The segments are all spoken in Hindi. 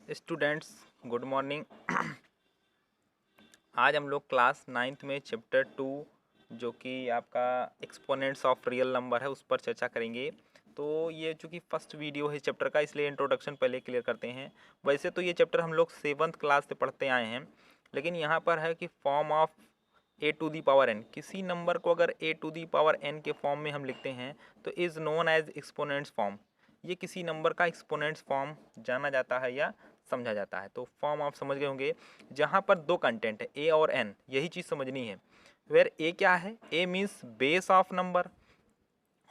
Students, good morning. आज हम लोग क्लास 9th में चैप्टर 2 जो कि आपका एक्सपोनेंट्स ऑफ रियल नंबर है उस पर चर्चा करेंगे। तो ये चूँकि फर्स्ट वीडियो है चैप्टर का, इसलिए इंट्रोडक्शन पहले क्लियर करते हैं। वैसे तो ये चैप्टर हम लोग 7th क्लास से पढ़ते आए हैं, लेकिन यहाँ पर है कि form of a to the power n, किसी नंबर को अगर a to the power n के फॉर्म में हम लिखते हैं तो is known as exponents form. ये किसी नंबर का एक्सपोनेंट्स फॉर्म जाना जाता है या समझा जाता है। तो फॉर्म आप समझ गए होंगे, जहाँ पर दो कंटेंट है ए और एन, यही चीज़ समझनी है। वेयर ए क्या है? ए मीन्स बेस ऑफ नंबर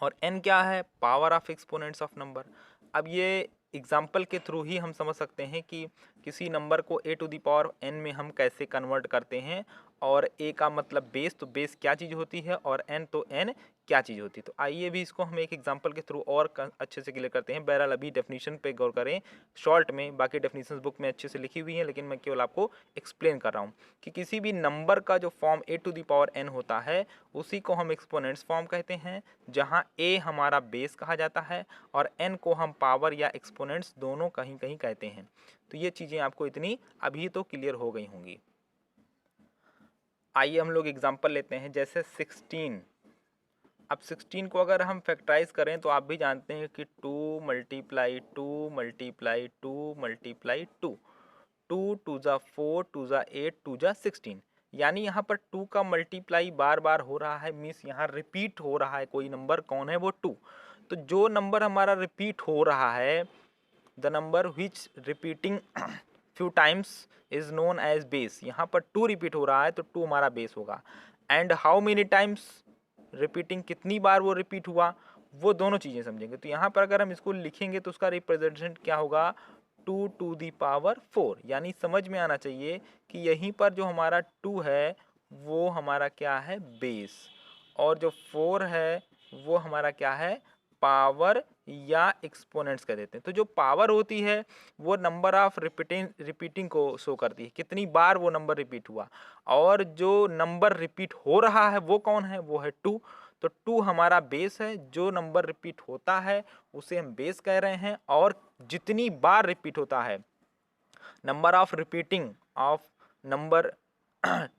और एन क्या है? Power of exponents of number. अब ये एग्जाम्पल के थ्रू ही हम समझ सकते हैं कि किसी नंबर को ए टू दी पावर एन में हम कैसे कन्वर्ट करते हैं। और ए का मतलब बेस, तो बेस क्या चीज़ होती है, और एन तो एन क्या चीज़ होती है। तो आइए भी इसको हम एक एग्जाम्पल के थ्रू और अच्छे से क्लियर करते हैं। बहरहाल अभी डेफिनेशन पे गौर करें शॉर्ट में, बाकी डेफिनेशन बुक में अच्छे से लिखी हुई हैं, लेकिन मैं केवल आपको एक्सप्लेन कर रहा हूँ कि किसी भी नंबर का जो form a to the power n होता है उसी को हम एक्सपोनेंट्स फॉर्म कहते हैं, जहाँ ए हमारा बेस कहा जाता है और एन को हम पावर या एक्सपोनेंट्स दोनों कहीं कहीं कहते हैं। तो ये चीज़ें आपको इतनी अभी तो क्लियर हो गई होंगी। आइए हम लोग एग्जांपल लेते हैं, जैसे 16। अब 16 को अगर हम फैक्टराइज करें तो आप भी जानते हैं कि 2 मल्टीप्लाई 2 मल्टीप्लाई 2 मल्टीप्लाई 2, 2 टू ज़ा 4 टू ज़ा 8 टू ज़ा 16, यानी यहाँ पर 2 का मल्टीप्लाई बार बार हो रहा है, मीन्स यहाँ रिपीट हो रहा है कोई नंबर, कौन है वो 2। तो जो नंबर हमारा रिपीट हो रहा है, the number which repeating few times is known as base. यहाँ पर 2 रिपीट हो रहा है तो 2 हमारा बेस होगा। And how many times repeating, कितनी बार वो रिपीट हुआ, वो दोनों चीज़ें समझेंगे। तो यहाँ पर अगर हम इसको लिखेंगे तो उसका रिप्रेजेंटेशन क्या होगा? 2 टू दी पावर 4, यानी समझ में आना चाहिए कि यहीं पर जो हमारा 2 है वो हमारा क्या है? बेस, और जो 4 है वो हमारा क्या है? पावर या एक्सपोनेंट्स कह देते हैं। तो जो पावर होती है वो नंबर ऑफ रिपीटिंग को शो करती है, कितनी बार वो नंबर रिपीट हुआ। और जो नंबर रिपीट हो रहा है वो कौन है? वो है 2। तो 2 हमारा बेस है, जो नंबर रिपीट होता है उसे हम बेस कह रहे हैं, और जितनी बार रिपीट होता है, number of repeating of number,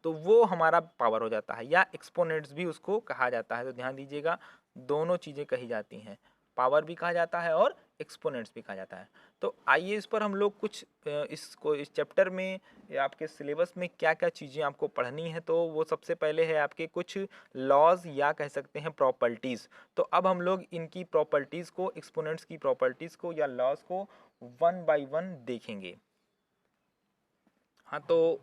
तो वो हमारा पावर हो जाता है, या एक्सपोनेंट्स भी उसको कहा जाता है। तो ध्यान दीजिएगा, दोनों चीज़ें कही जाती हैं, पावर भी कहा जाता है और एक्सपोनेंट्स भी कहा जाता है। तो आइए इस पर हम लोग कुछ इसको इस चैप्टर में या आपके सिलेबस में क्या क्या चीज़ें आपको पढ़नी है, तो वो सबसे पहले है आपके कुछ लॉज या कह सकते हैं प्रॉपर्टीज़। तो अब हम लोग इनकी प्रॉपर्टीज़ को, एक्सपोनेंट्स की प्रॉपर्टीज़ को या लॉज को वन बाय वन देखेंगे। हाँ, तो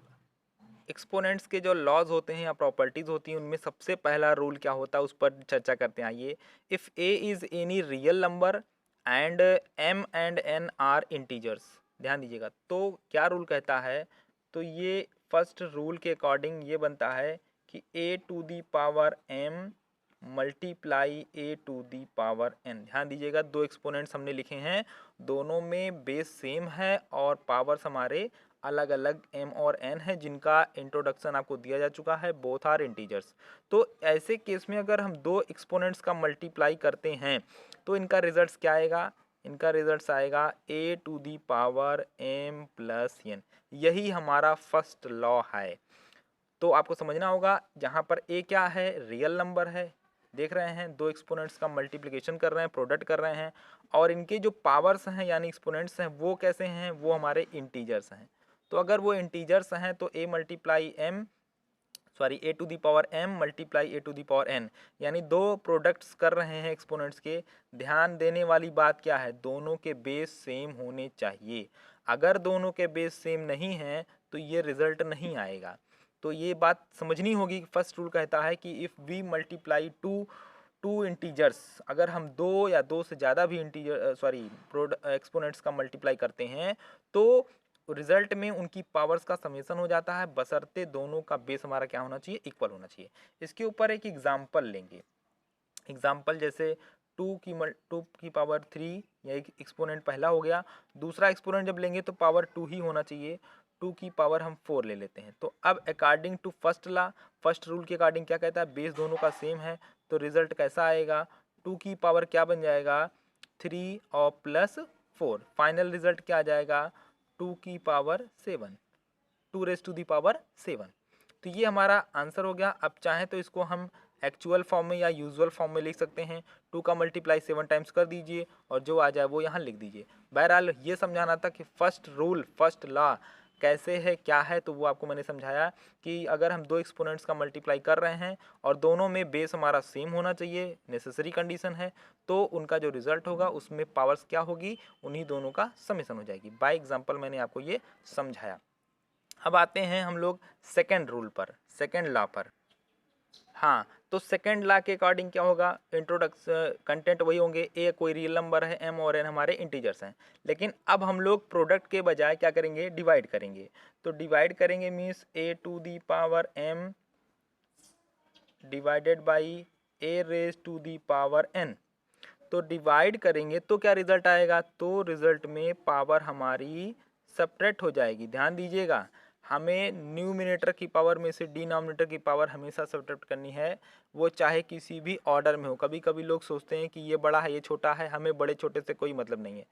एक्सपोनेंट्स के जो लॉज होते हैं या प्रॉपर्टीज होती हैं, उनमें सबसे पहला रूल क्या होता है उस पर चर्चा करते हैं। आइए, if a is any real number and m and n are integers. ध्यान दीजिएगा, तो क्या रूल कहता है? तो ये फर्स्ट रूल के अकॉर्डिंग ये बनता है कि a to the power m multiply a to the power n. ध्यान दीजिएगा, दो एक्सपोनेंट्स हमने लिखे हैं, दोनों में बेस सेम है और पावर्स हमारे अलग अलग m और n है, जिनका इंट्रोडक्शन आपको दिया जा चुका है, बोथ आर इंटीजर्स। तो ऐसे केस में अगर हम दो एक्सपोनेंट्स का मल्टीप्लाई करते हैं तो इनका रिजल्ट्स क्या आएगा? इनका रिजल्ट्स आएगा a to the power m plus n। यही हमारा फर्स्ट लॉ है। तो आपको समझना होगा, जहाँ पर a क्या है? रियल नंबर है, देख रहे हैं दो एक्सपोनेंट्स का मल्टीप्लिकेशन कर रहे हैं, प्रोडक्ट कर रहे हैं, और इनके जो पावर्स हैं यानी एक्सपोनेंट्स हैं वो कैसे हैं? वो हमारे इंटीजर्स हैं। तो अगर वो इंटीजर्स हैं तो a multiply M, sorry a to the power m multiply a to the power n, यानी दो प्रोडक्ट्स कर रहे हैं एक्सपोनेंट्स के। ध्यान देने वाली बात क्या है? दोनों के बेस सेम होने चाहिए। अगर दोनों के बेस सेम नहीं हैं तो ये रिजल्ट नहीं आएगा। तो ये बात समझनी होगी। फर्स्ट रूल कहता है कि if we multiply two integers, अगर हम दो या दो से ज़्यादा भी इंटीजर एक्सपोनेंट्स का मल्टीप्लाई करते हैं तो रिजल्ट में उनकी पावर्स का समेसन हो जाता है, बशर्ते दोनों का बेस हमारा क्या होना चाहिए? इक्वल होना चाहिए। इसके ऊपर एक एग्जाम्पल लेंगे। एग्जाम्पल जैसे 2 की पावर 3, या एक एक्सपोनेंट पहला हो गया। दूसरा एक्सपोनेंट जब लेंगे तो पावर 2 ही होना चाहिए, 2 की पावर हम 4 ले लेते हैं। तो अब according to first law, first rule के अकॉर्डिंग क्या कहता है? बेस दोनों का सेम है, तो रिजल्ट कैसा आएगा? 2 की पावर क्या बन जाएगा? 3 और प्लस 4। फाइनल रिजल्ट क्या आ जाएगा? 2 की power 7, 2 raise to the power 7। तो ये हमारा आंसर हो गया। अब चाहें तो इसको हम एक्चुअल फॉर्म में या यूजुअल फॉर्म में लिख सकते हैं। 2 का मल्टीप्लाई 7 टाइम्स कर दीजिए और जो आ जाए वो यहाँ लिख दीजिए। बहरहाल ये समझाना था कि फर्स्ट रूल, फर्स्ट लॉ कैसे है, क्या है, तो वो आपको मैंने समझाया कि अगर हम दो एक्सपोनेंट्स का मल्टीप्लाई कर रहे हैं और दोनों में बेस हमारा सेम होना चाहिए, नेसेसरी कंडीशन है, तो उनका जो रिजल्ट होगा उसमें पावर्स क्या होगी, उन्हीं दोनों का समेशन हो जाएगी। बाय एग्जाम्पल मैंने आपको ये समझाया। अब आते हैं हम लोग सेकेंड रूल पर, सेकेंड लॉ पर। हाँ, तो सेकेंड लॉ के अकॉर्डिंग क्या होगा, इंट्रोडक्शन कंटेंट वही होंगे, ए कोई रियल नंबर है, एम और एन हमारे इंटीजर्स हैं। लेकिन अब हम लोग प्रोडक्ट के बजाय क्या करेंगे, डिवाइड करेंगे। तो डिवाइड करेंगे means a to the power M divided by a raise to the power N. तो डिवाइड करेंगे तो क्या रिजल्ट आएगा, तो रिजल्ट में पावर हमारी सब्ट्रैक्ट हो जाएगी। ध्यान दीजिएगा, हमें न्यूमिनेटर की पावर में से डिनोमिनेटर की पावर हमेशा सब्ट्रैक्ट करनी है, वो चाहे किसी भी ऑर्डर में हो। कभी कभी लोग सोचते हैं कि ये बड़ा है ये छोटा है, हमें बड़े छोटे से कोई मतलब नहीं है।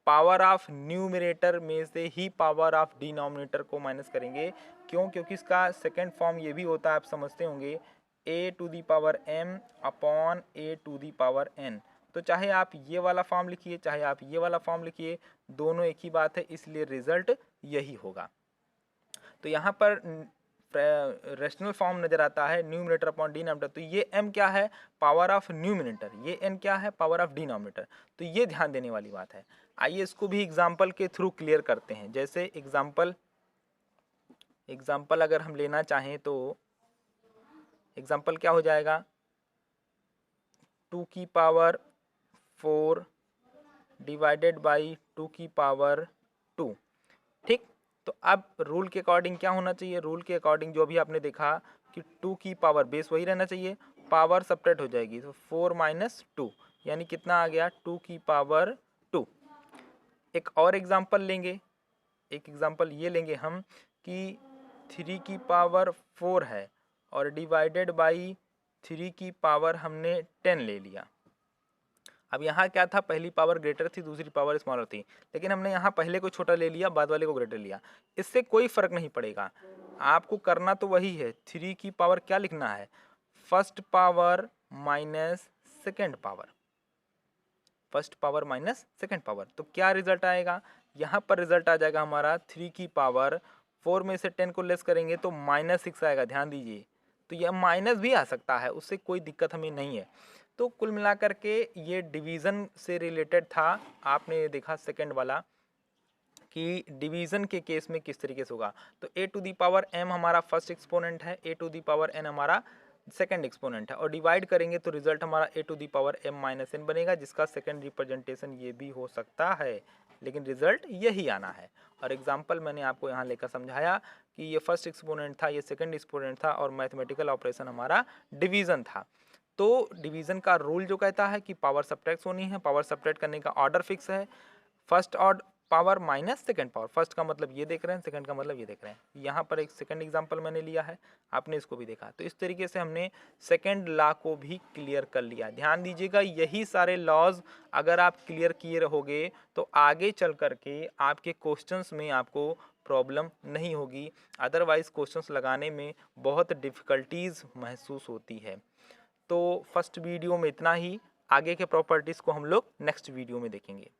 पावर ऑफ न्यूमिनेटर में से ही पावर ऑफ डिनोमिनेटर को माइनस करेंगे। क्यों, क्योंकि इसका सेकेंड फॉर्म ये भी होता है, आप समझते होंगे, a to the power m upon a to the power N. तो चाहे आप ये वाला फॉर्म लिखिए चाहे आप ये वाला फॉर्म लिखिए, दोनों एक ही बात है, इसलिए रिजल्ट यही होगा। तो यहाँ पर रेशनल फॉर्म नजर आता है न्यूमिनेटर अपॉन डिनोमिनेटर। तो ये m क्या है, पावर ऑफ न्यूमिनेटर, ये n क्या है, पावर ऑफ डिनोमिनेटर। तो ये ध्यान देने वाली बात है। आइए इसको भी एग्जाम्पल के थ्रू क्लियर करते हैं। जैसे एग्जाम्पल अगर हम लेना चाहें तो एग्जाम्पल क्या हो जाएगा, 2 की पावर 4 डिवाइडेड बाई 2 की पावर 2। ठीक, तो अब रूल के अकॉर्डिंग क्या होना चाहिए, रूल के अकॉर्डिंग जो भी आपने देखा कि 2 की पावर बेस वही रहना चाहिए, पावर सब्ट्रैक्ट हो जाएगी। तो 4 माइनस 2 यानी कितना आ गया, 2 की पावर 2। एक और एग्जांपल लेंगे, एक एग्जांपल ये लेंगे हम कि 3 की पावर 4 है और डिवाइडेड बाई 3 की पावर हमने 10 ले लिया। अब यहाँ क्या था, पहली पावर ग्रेटर थी दूसरी पावर स्मॉलर थी, लेकिन हमने यहाँ पहले को छोटा ले लिया बाद वाले को ग्रेटर लिया। इससे कोई फर्क नहीं पड़ेगा, आपको करना तो वही है। 3 की पावर क्या लिखना है, first power minus second power, first power minus second power. तो क्या रिजल्ट आएगा, यहाँ पर रिजल्ट आ जाएगा हमारा 3 की पावर 4 में से 10 को लेस करेंगे तो -6 आएगा। ध्यान दीजिए, तो यह माइनस भी आ सकता है, उससे कोई दिक्कत हमें नहीं है। तो कुल मिलाकर के ये डिवीज़न से रिलेटेड था। आपने देखा सेकंड वाला कि डिवीज़न के केस में किस तरीके से होगा। तो a to the power m हमारा फर्स्ट एक्सपोनेंट है, a to the power n हमारा सेकंड एक्सपोनेंट है, और डिवाइड करेंगे तो रिजल्ट हमारा a to the power m minus n बनेगा, जिसका सेकंड रिप्रेजेंटेशन ये भी हो सकता है, लेकिन रिजल्ट यही आना है। और एग्जाम्पल मैंने आपको यहाँ लेकर समझाया कि ये फर्स्ट एक्सपोनेंट था, ये सेकंड एक्सपोनेंट था, और मैथमेटिकल ऑपरेशन हमारा डिवीज़न था। तो डिवीज़न का रूल जो कहता है कि पावर सब्ट्रैक्ट होनी है, पावर सब्ट्रैक्ट करने का ऑर्डर फिक्स है, first order power minus second power. First का मतलब ये देख रहे हैं, सेकंड का मतलब ये देख रहे हैं। यहाँ पर एक सेकंड एग्जांपल मैंने लिया है, आपने इसको भी देखा। तो इस तरीके से हमने सेकंड लॉ को भी क्लियर कर लिया। ध्यान दीजिएगा, यही सारे लॉज अगर आप क्लियर किए रहोगे तो आगे चल करके आपके क्वेश्चंस में आपको प्रॉब्लम नहीं होगी, अदरवाइज क्वेश्चंस लगाने में बहुत डिफ़िकल्टीज महसूस होती है। तो फर्स्ट वीडियो में इतना ही, आगे के प्रॉपर्टीज़ को हम लोग नेक्स्ट वीडियो में देखेंगे।